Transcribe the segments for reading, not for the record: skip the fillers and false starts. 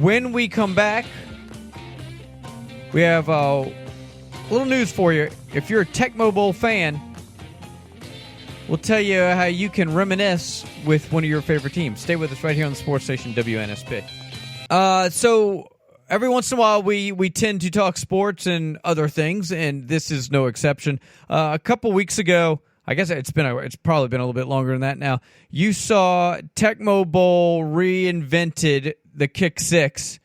When we come back, we have a little news for you. If you're a Tecmo Bowl fan, we'll tell you how you can reminisce with one of your favorite teams. Stay with us right here on the sports station WNSP. So every once in a while, we tend to talk sports and other things, and this is no exception. A couple weeks ago, I guess it's probably been a little bit longer than that now, you saw Tecmo Bowl reinvented the Kick Six.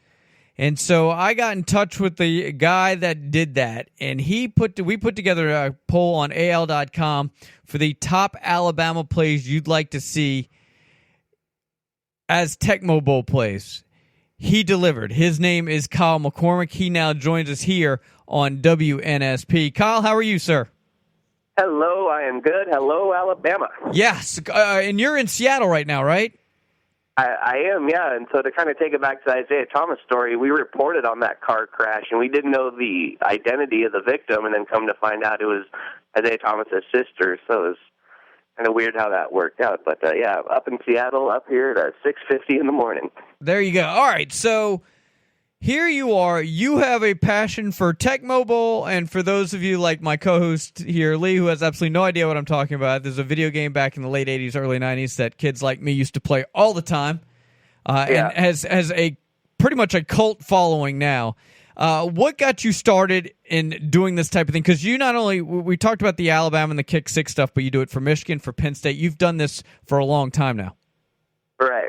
And so I got in touch with the guy that did that, and we put together a poll on AL.com for the top Alabama plays you'd like to see as Tecmo Bowl plays. He delivered. His name is Kyle McCormick. He now joins us here on WNSP. Kyle, how are you, sir? Hello, I am good. Hello, Alabama. Yes, and you're in Seattle right now, right? I am, yeah. And so to kind of take it back to the Isaiah Thomas story, we reported on that car crash, and we didn't know the identity of the victim, and then come to find out it was Isaiah Thomas's sister. So it was kind of weird how that worked out. But, yeah, up in Seattle, up here at 6:50 in the morning. There you go. All right, so here you are. You have a passion for Tecmo Bowl, and for those of you like my co-host here, Lee, who has absolutely no idea what I'm talking about, there's a video game back in the late 80s, early 90s that kids like me used to play all the time, and has a pretty much a cult following now. What got you started in doing this type of thing? Because you not only, we talked about the Alabama and the Kick Six stuff, but you do it for Michigan, for Penn State. You've done this for a long time now. Right.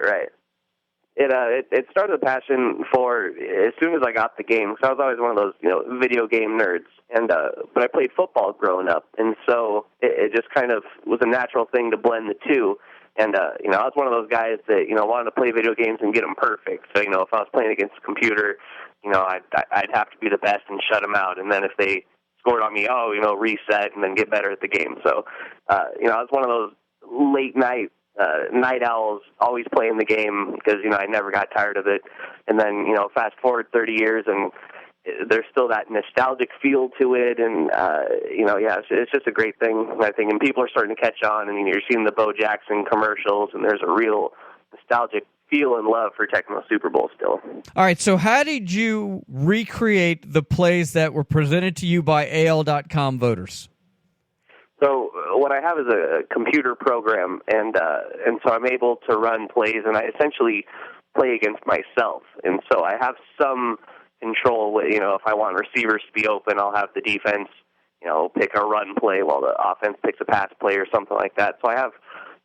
It started a passion for as soon as I got the game, because I was always one of those video game nerds, and but I played football growing up, and so it just kind of was a natural thing to blend the two. And I was one of those guys that wanted to play video games and get them perfect. So if I was playing against a computer, I'd have to be the best and shut them out. And then if they scored on me, reset and then get better at the game. So I was one of those late night owls, always playing the game because I never got tired of it. And then fast forward 30 years and there's still that nostalgic feel to it, and it's just a great thing, I think. And people are starting to catch on. I mean, you're seeing the Bo Jackson commercials, and there's a real nostalgic feel and love for Tecmo Super Bowl still. All right, so how did you recreate the plays that were presented to you by AL.com voters? So what I have is a computer program, and so I'm able to run plays, and I essentially play against myself. And so I have some control. If I want receivers to be open, I'll have the defense, pick a run play while the offense picks a pass play or something like that. So I have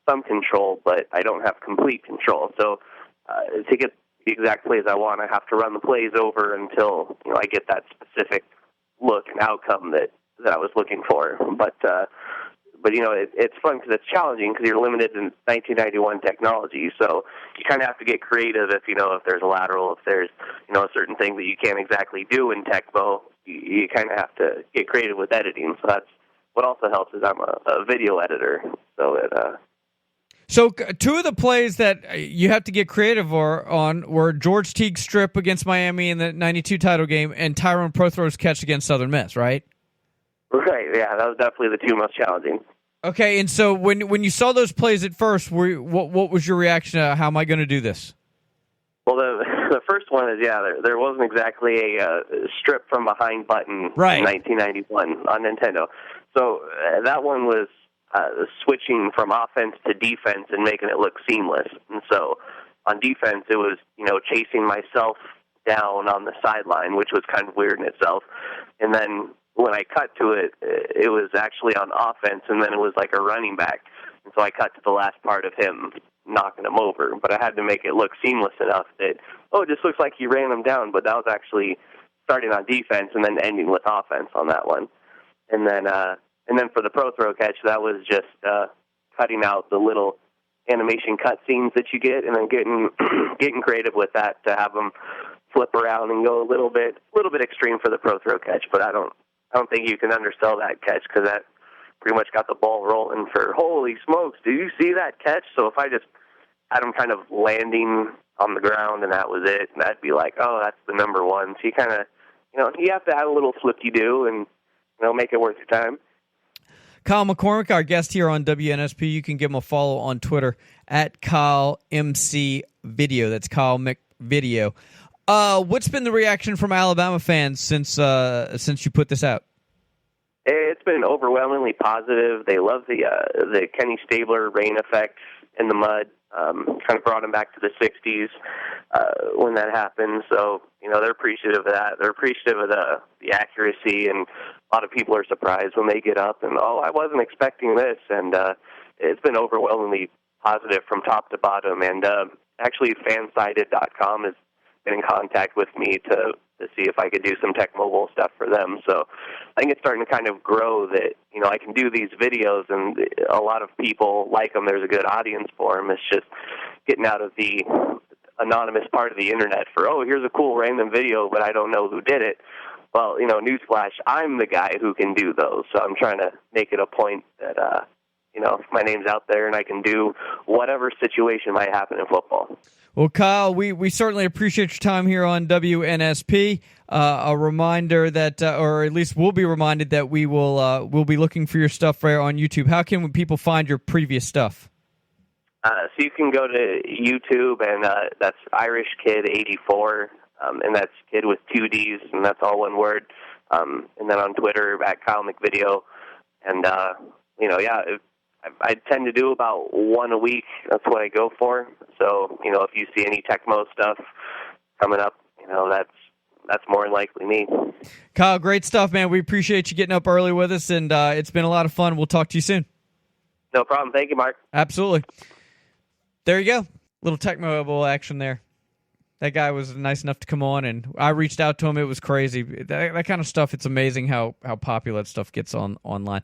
some control, but I don't have complete control. So to get the exact plays I want, I have to run the plays over until I get that specific look and outcome that I was looking for. But it's fun because it's challenging because you're limited in 1991 technology. So you kind of have to get creative if there's a lateral, if there's a certain thing that you can't exactly do in Tecmo. You kind of have to get creative with editing. So that's what also helps is I'm a video editor. So two of the plays that you have to get creative on were George Teague's strip against Miami in the 92 title game and Tyrone Prothrow's catch against Southern Miss, right? Right, yeah, that was definitely the two most challenging. Okay, and so when you saw those plays at first, what was your reaction to how am I going to do this? Well, the first one is, there wasn't exactly a strip from behind button right. In 1991 on Nintendo. So that one was switching from offense to defense and making it look seamless. And so on defense, it was, chasing myself down on the sideline, which was kind of weird in itself. And then when I cut to it, it was actually on offense, and then it was like a running back. And so I cut to the last part of him knocking him over. But I had to make it look seamless enough that, it just looks like he ran him down. But that was actually starting on defense and then ending with offense on that one. And then for the pro throw catch, that was just cutting out the little animation cut scenes that you get, and then getting creative with that to have them flip around and go a little bit extreme for the pro throw catch. But I don't think you can undersell that catch because that pretty much got the ball rolling for, holy smokes, do you see that catch? So if I just had him kind of landing on the ground and that was it, and I'd be like, oh, that's the number one. So you kind of, you have to have a little flip-you-do and, make it worth your time. Kyle McCormick, our guest here on WNSP. You can give him a follow on Twitter at KyleMCVideo. That's Kyle McVideo. What's been the reaction from Alabama fans since you put this out? It's been overwhelmingly positive. They love the Kenny Stabler rain effect in the mud. Kind of brought them back to the 60s when that happened. So, they're appreciative of that. They're appreciative of the accuracy, and a lot of people are surprised when they get up and, I wasn't expecting this. And it's been overwhelmingly positive from top to bottom. And actually, fansided.com has been in contact with me to see if I could do some Tecmo Bowl stuff for them. So I think it's starting to kind of grow that, I can do these videos and a lot of people like them. There's a good audience for them. It's just getting out of the anonymous part of the internet for, here's a cool random video, but I don't know who did it. Well, newsflash, I'm the guy who can do those. So I'm trying to make it a point that, my name's out there and I can do whatever situation might happen in football. Well, Kyle, we certainly appreciate your time here on WNSP. A reminder that, or at least we'll be reminded that we'll be looking for your stuff right on YouTube. How can people find your previous stuff? So you can go to YouTube, and that's Irish Kid 84, and that's Kid with 2 Ds, and that's all one word. And then on Twitter at Kyle McVideo, and I tend to do about one a week. That's what I go for. So, if you see any Tecmo stuff coming up, that's more than likely me. Kyle, great stuff, man. We appreciate you getting up early with us, and it's been a lot of fun. We'll talk to you soon. No problem. Thank you, Mark. Absolutely. There you go. Little Tecmo Bowl action there. That guy was nice enough to come on, and I reached out to him. It was crazy. That kind of stuff, it's amazing how popular that stuff gets online.